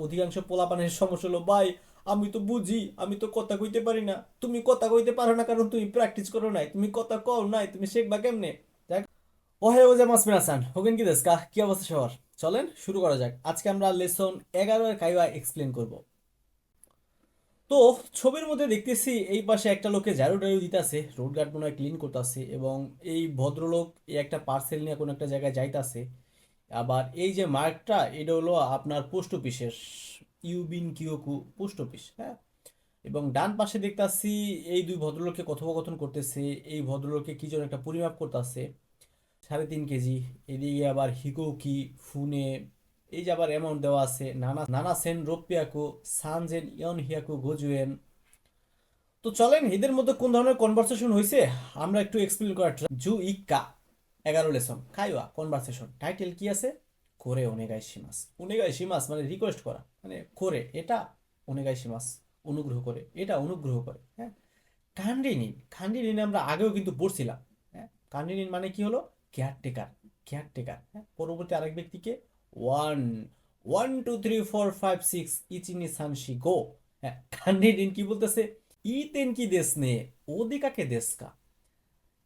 অধিকাংশ পোলাপানের সমস্যা হলো, ভাই আমি তো বুঝি, আমি তো কথা কইতে পারি না। তুমি কথা কইতে পারো না কারণ তুমি প্র্যাকটিস করো নাই, তুমি কথা কও নাই, তুমি শিখবা কেমনে? যাক, ওহে ওজে মাসমিন হাসান হোগেন কি দেশ কি অবস্থা সবার? চলেন শুরু করা যাক। আজকে আমরা লেসন 11 এর কাইবা এক্সপ্লেন করব। তো ছবির মধ্যে দেখতেছি এই পাশে একটা লোকে ঝাড়ু টাড়ু দিতেছে, রোড গার্ড মনে হয় ক্লিন করতেছে, এবং এই ভদ্রলোক এই একটা পার্সেল নিয়ে কোনো একটা জায়গায় যাইতাছে। আবার এই যে মার্কটা, এটা হলো আপনার পোস্ট অফিসের, ইউবিন কিওকু পোস্ট অফিস, হ্যাঁ। এবং ডান পাশে দেখতাছি এই দুই ভদ্রলোককে কথোপকথন করতেছে। এই ভদ্রলোককে কি যেন একটা পরিমাপ করতেছে, 3.5 কেজি। এদিকে আবার হিকোকি ফুনে, এই যে আবার অ্যামাউন্ট দেওয়া আছে, নানা নানা সেন রোপিয়াকু সানজেন ইয়ন হিয়াকু গোজুয়েন। তো চলেন এদের মধ্যে কোন ধরনের কনভারসেশন হয়েছে আমরা একটু এক্সপ্লেন করার ট্রাই। জু ইক্কা 11 লেসন কাইওয়া কনভারসেশন। টাইটেল কি আছে? করে ওনেগাই শিমাস। ওনেগাই শিমাস মানে রিকোয়েস্ট করা, মানে করে এটা ওনেগাই শিমাস, অনুগ্রহ করে, এটা অনুগ্রহ করে, হ্যাঁ। কান্ডি নিন, কান্ডি নিন আমরা আগেও কিন্তু পড়ছিলাম, হ্যাঁ। কান্ডি নিন মানে কি হলো? কেয়ারটেকার, কেয়ারটেকার, হ্যাঁ। পরবর্তী আরেক ব্যক্তিকে ওয়ান, 1 2 3 4 5 6 ইচিনি সানশি গো, হ্যাঁ। কান্ডি নিন কি বলতেছে? ইতেন কি দেশ নে, ওদিকাকে দেশকা,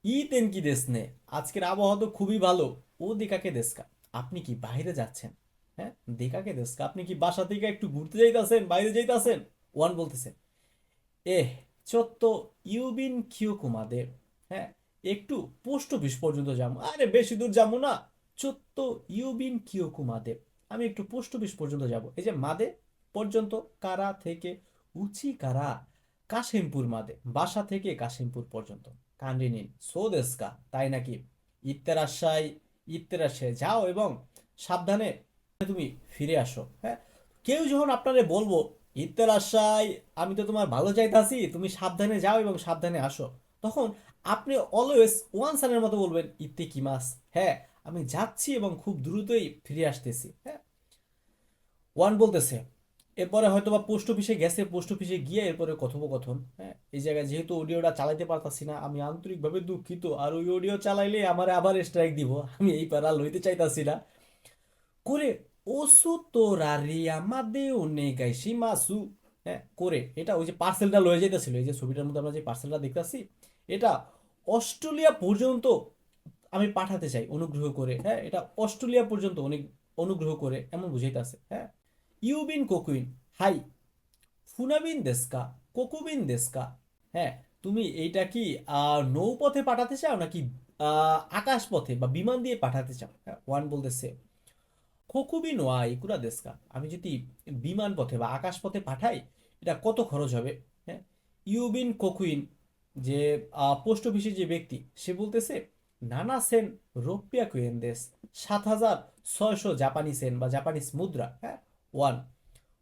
ইতেন কি দেশ নে, আজকের আবহাওয়া তো খুবই ভালো, ওদিকাকে দেশকা, আপনি কি বাইরে যাচ্ছেন, হ্যাঁ। দেখাকে দেশকা, আপনি কি বাসা থেকে একটু ঘুরতে যাইতাছেন, বাইরে যাইতাছেন? ওয়ান বলতেছে, এহ চত্ব ইউবিন কিয়োকুমাদের, হ্যাঁ, একটু পোস্ট অফিস পর্যন্ত যাবো। আরে বেশি দূর যাবো না, চত্ব ইউবিন কিয়োকুমাদের, আমি একটু পোস্ট অফিস পর্যন্ত যাব। এই যে মাদে পর্যন্ত, কারা থেকে উচি কারা, কাশিমপুর মাদে, বাসা থেকে কাশিমপুর পর্যন্ত। কান্ডি নিন সোদেস্কা, তাই নাকি? ইত্তেরাশাই, ইত্তেরাশাই যাও এবং সাবধানে তুমি ফিরে আসো, হ্যাঁ। কেউ যখন আপনারে বলবো ইত্তের আশায়, আমি তো তোমার ভালো চাইতাছি, তুমি সাবধানে যাও এবং সাবধানে আসো, তখন আপনি অলওয়েজ ওয়ান সানের মতো বলবেন ইত্তে কি মাস, হ্যাঁ, আমি যাচ্ছি এবং খুব দ্রুতই ফিরে আসতেছি, হ্যাঁ। ওয়ান বলতেছে, এরপরে হয়তো বা পোস্ট অফিসে গেছে, পোস্ট অফিসে গিয়ে এরপরে কথোপকথন, হ্যাঁ। এই জায়গায় যেহেতু অডিওটা চালাইতে পারতাছি না, আমি আন্তরিকভাবে দুঃখিত, আর ওই অডিও চালাইলে আমার আবার স্ট্রাইক দিব, আমি এই প্যারা লইতে চাইতাছি না। করে ওসু তোরারিয়া মাদে ওনেগাই শিমাসু, হ্যাঁ। করে এটা ওই যে পার্সেলটা লয়ে যাইতেছিল, এই যে ছবিটার মধ্যে আমরা যে পার্সেলটা দেখতাছি, এটা অস্ট্রেলিয়া পর্যন্ত আমি পাঠাতে চাই অনুগ্রহ করে, হ্যাঁ। এটা অস্ট্রেলিয়া পর্যন্ত অনেক অনুগ্রহ করে এমন বুঝাইতেছে, হ্যাঁ। ইউবিন কোকুইন হাই, ফুনাবিন দেস্কা, কোকুবিন দেস্কা, হ্যাঁ। তুমি এইটা কি নৌপথে পাঠাতে চাও নাকি আকাশ পথে বা বিমান দিয়ে পাঠাতে চাও, হ্যাঁ। ওয়ান বলতেছে, কোকুবি নোয়া ইকুরা দেস্কা, আমি যদি বিমান পথে বা আকাশ পথে পাঠাই, এটা কত খরচ হবে, হ্যাঁ। ইউবিন কোকুইন, যে পোস্ট অফিসের যে ব্যক্তি, সে বলতেছে নানা সেন রোপিয়া কুয়েন দেশ, 7,600 জাপানি সেন বা জাপানিজ মুদ্রা, হ্যাঁ। ওয়ান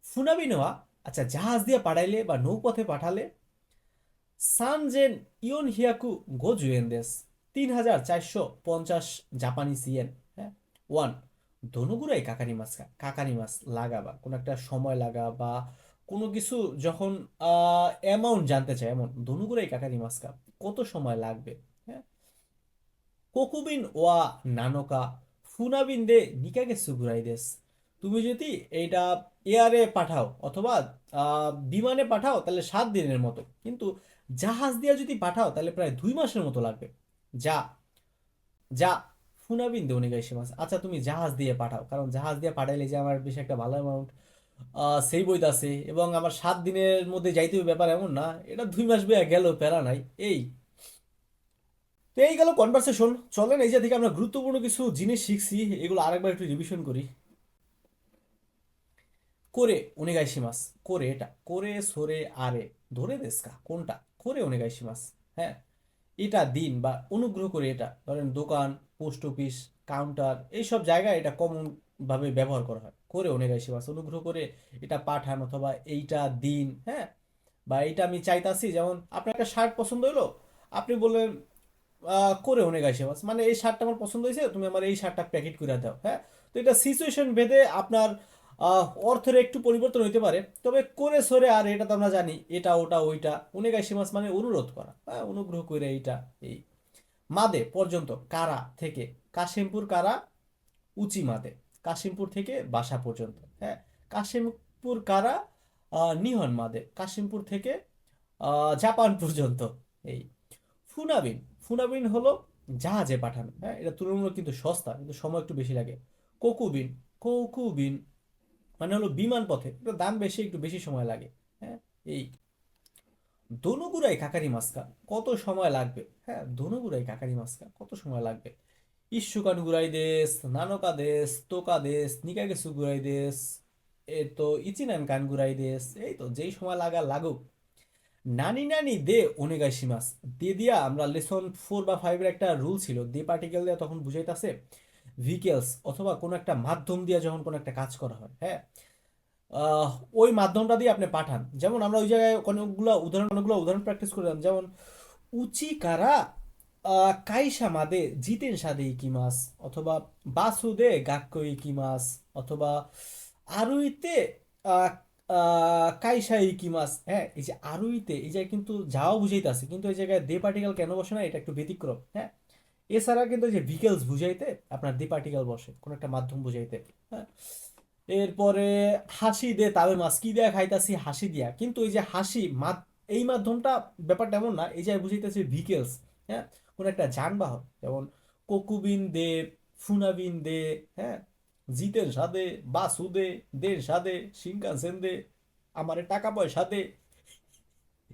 ফুনাবি নোয়া, আচ্ছা জাহাজ দিয়ে পাঠাইলে বা নৌপথে পাঠালে, সানজেন ইয়ন হিয়াকু গোজুয়েন দেশ, 3,450 জাপানি সিয়েন, হ্যাঁ। ওয়ান ধনুগুরাই কাকারি মাছ, কাকারি মাছ লাগা বা কোনো একটা সময় লাগা বা কোনো কিছু যখন অ্যামাউন্ট জানতে চায়, এমন ধনুগুরাই কাকারি মাছ কত সময় লাগবে, হ্যাঁ। কোকুবিন ওয়া নানোকা, ফুনাবিন দে নিকাগে সুগুরাই দেশ, তুমি যদি এইটা এয়ারে পাঠাও অথবা বিমানে পাঠাও তাহলে 7 দিনের মতো, কিন্তু জাহাজ দিয়ে যদি পাঠাও তাহলে প্রায় 2 মাসের মতো লাগবে। যা, যা ফুনাবিন দে ওনেগাইশিমাস, আচ্ছা তুমি জাহাজ দিয়ে পাঠাও, কারণ জাহাজ দিয়ে পাঠাইলে যে আমার বেশ একটা ভালো অ্যামাউন্ট সেই বইতাছে, এবং আমার 7 দিনের মধ্যে যাইতে হবে ব্যাপার এমন না, এটা 2 মাস বেয়া গেল, প্যারা নাই। এই তো এই গেল কনভারসেশন। চলেন এই যে থেকে আমরা গুরুত্বপূর্ণ কিছু জিনিস শিখছি, এগুলো আরেকবার একটু রিভিশন করি। করে ওনেগাইশিমাস, করে এটা করে সরে আরে ধরে দেশকা, কোনটা করে ওনেগাইশিমাস, হ্যাঁ। এটা দিন বা অনুগ্রহ করে, এটা ধরেন দোকান, পোস্ট অফিস, কাউন্টার, এইসব জায়গায় এটা কমন ভাবে ব্যবহার করা হয়। করে ওনেগাইশিমাস অনুগ্রহ করে এটা পাঠান অথবা এইটা দিন, হ্যাঁ। বা এইটা আমি চাইতাছি, যেমন আপনার একটা শার্ট পছন্দ হলো, আপনি বললেন করে অনেক আইসে বাস, মানে এই শার্টটা আমার পছন্দ হয়েছে, তুমি আমার এই শার্টটা প্যাকেট করে দাও, হ্যাঁ। তো এটা সিচুয়েশন ভেদে আপনার অর্থের একটু পরিবর্তন হইতে পারে, তবে করে সরে আর এটা তো আমরা জানি, এটা ওটা ওইটা, অনেক আইসে মাস মানে অনুরোধ করা, হ্যাঁ, অনুগ্রহ করে এইটা এই। মাদে পর্যন্ত, কারা থেকে, কাশিমপুর কারা উচি মাদে, কাশিমপুর থেকে বাসা পর্যন্ত, হ্যাঁ। কাশিম কাশিমপুর কারা নিহন মাদে, কাশিমপুর থেকে জাপান পর্যন্ত। এই ফুনাবিন, ফুনাবিন হলো জাহাজে পাঠানো, হ্যাঁ এটা তুলনামূলক কিন্তু সস্তা, কিন্তু সময় একটু বেশি লাগে। কোকুবিন, কোকুবিন মানে হলো বিমান পথে, এটা দাম বেশি, একটু বেশি সময় লাগে। হ্যাঁ এই দনুগুরাই কাকারি মাস্কা, কত সময় লাগবে? হ্যাঁ দনুগুরাই কাকারি মাস্কা, কত সময় লাগবে? ইস্যুকান গুরাই দেশ, নানকা দেশ, তোকা দেশ, নিকাগেসু গুরাই দেশ, ইচিনান কান গুরাই দেশ। এই তো যেই সময় লাগুক। নানি নানি দে ওনেগাইশিমাস, দিয়ে দিয়া আমরা লেসন 4 বা 5 এর একটা রুল ছিল, দে পার্টিকেল দিয়ে তখন বুঝাইতাছে ভিকেলস অথবা কোনো একটা মাধ্যম দিয়ে যখন কোনো একটা কাজ করা হয়, হ্যাঁ আহ, ওই মাধ্যমটা দিয়ে আপনি পাঠান। যেমন আমরা ওই জায়গায় অনেকগুলো উদাহরণ প্র্যাকটিস করলাম, যেমন উচি কারা কাইসা মাদে জিতেন সাদে ইকিমাস, অথবা বাসুদে গাক্কো ইকিমাস, অথবা আরুইতে আহ, কাইসা ইকিমাস। হ্যাঁ এই যে আরুইতে, এই জায়গায় কিন্তু যাও বুঝাইতেছে, কিন্তু এই জায়গায় দে পার্টিকেল কেন বসে না, এটা একটু ব্যতিক্রম। হ্যাঁ এছাড়া কিন্তু এই যে ভিকেলস বুঝাইতে আপনার দে পার্টিকেল বসে, কোন একটা মাধ্যম বুঝাইতে। হ্যাঁ এরপরে হাসি দে তাবে মাছ, কি দেয়া খাইতাছি, হাসি দিয়া, কিন্তু এই যে হাসি এই মাধ্যমটা ব্যাপারটা এমন না, এই যে বুঝাইতেছে ভিকেলস। হ্যাঁ কোন একটা যানবাহন, যেমন কোকুবিন দে, ফুনাবিন দে, হ্যাঁ জিতের সাদে, বাসু দে, দের সাদে, শিনকানসেন দে, আমারে টাকা পয়সা দে।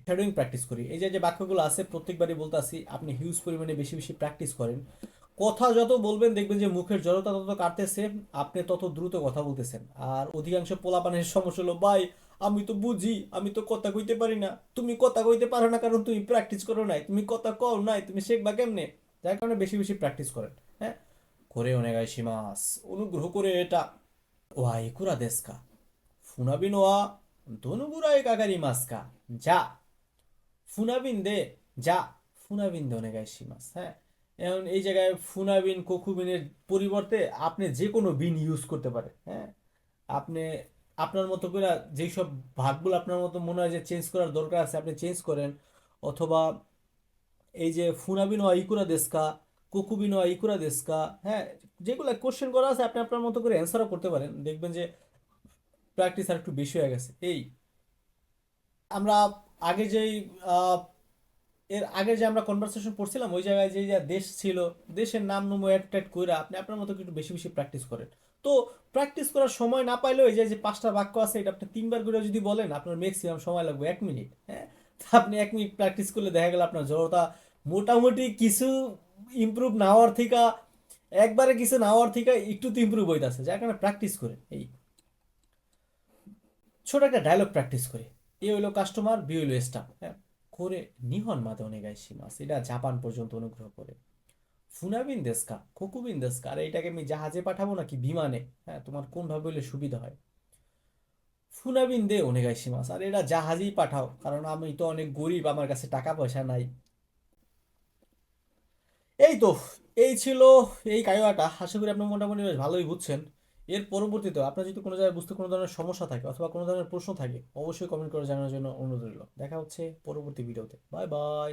শ্যাডোয়িং প্র্যাকটিস করি, এই যে যে বাক্যগুলো আছে প্রত্যেকবারই বলতে আসি, আপনি হিউজ পরিমাণে বেশি বেশি প্র্যাকটিস করেন। কথা যত বলবেন দেখবেন যে মুখের জড়তা তত কাটতেছে, আপনি তত দ্রুত কথা বলতেছেন। আর অধিকাংশ পোলাপানের সমস্যা হলো, ভাই আমি তো বুঝি, আমি তো কথা কইতে পারি না। তুমি কথা কইতে পারো না কারণ তুমি প্র্যাকটিস করো নাই, তুমি কথা কও নাই, তুমি শিখবা কেমনে? যার কারণে বেশি বেশি প্র্যাকটিস করেন। হ্যাঁ করে অনেগাই সীমাস, অনুগ্রহ করে এটা ওয়াই কুরা দেশকা, ফুনাবিন ওয়া ধনুগুরাই কাকারি মাস্কা, যা ফুনাবিন দে, যা ফুনাবিন দে অনেগাই সীমাস। হ্যাঁ এখন এই জায়গায় ফুনাবিন কোকুবিনের পরিবর্তে আপনি যে কোনো বিন ইউজ করতে পারেন। হ্যাঁ আপনি আপনার মতো করে যেই সব ভাগগুলো আপনার মতো মনে হয় যে চেঞ্জ করার দরকার আছে, আপনি চেঞ্জ করেন। অথবা এই যে ফুনাবিনো ইকুরা দেস্কা, কোকুবিনো ইকুরা দেস্কা, হ্যাঁ যেগুলো কোশ্চেন করা আছে আপনি আপনার মতো করে অ্যান্সারও করতে পারেন, দেখবেন যে প্র্যাকটিস আর একটু বেশি হয়ে গেছে। এই আমরা আগে যেই আহ, এর আগে যে আমরা কনভারসেশন পড়ছিলাম, ওই জায়গায় যে যে দেশ ছিল, দেশের নাম নুম অ্যাড ট্যাড কইরা আপনি আপনার মতো একটু বেশি বেশি প্র্যাকটিস করেন। তো প্র্যাকটিস করার সময় না পাইলেও এই যে যে 5টা বাক্য আছে, এটা আপনি 3বার করে যদি বলেন, আপনার ম্যাক্সিমাম সময় লাগবে 1 মিনিট। হ্যাঁ তা আপনি 1 মিনিট প্র্যাকটিস করলে দেখা গেল আপনার জড়তা মোটামুটি কিছু ইমপ্রুভ না হওয়ার থেকে, একবারে কিছু না হওয়ার থেকে একটু তো ইমপ্রুভ হইতাছে, যার কারণে প্র্যাকটিস করে। এই ছোট একটা ডায়লগ প্র্যাকটিস করি, এ হইলো কাস্টমার, বি হইলো স্টাফ। হ্যাঁ করে নিহন মাদে অনেগাইশিমাস, এটা জাপান পর্যন্ত অনুগ্রহ করে। ফুনাবিন দেশকা, কোকুবিন দেশকা, আর এইটাকে আমি জাহাজে পাঠাবো নাকি বিমানে? হ্যাঁ তোমার কোন ভাবে হলে সুবিধা হয়? ফুনাবিন দে ওনেগাইশিমাস, আর এটা জাহাজেই পাঠাও কারণ আমি তো অনেক গরিব, আমার কাছে টাকা পয়সা নাই। এই তো এই ছিল এই কাইওয়াটা, আশা করি আপনি মোটামুটি বেশ ভালোই বুঝছেন। এর পরবর্তীতে আপনার যদি কোনো জায়গায় বুঝতে কোনো ধরনের সমস্যা থাকে অথবা কোনো ধরনের প্রশ্ন থাকে, অবশ্যই কমেন্ট করে জানানোর জন্য অনুরোধ রইল। দেখা হচ্ছে পরবর্তী ভিডিওতে। Bye bye.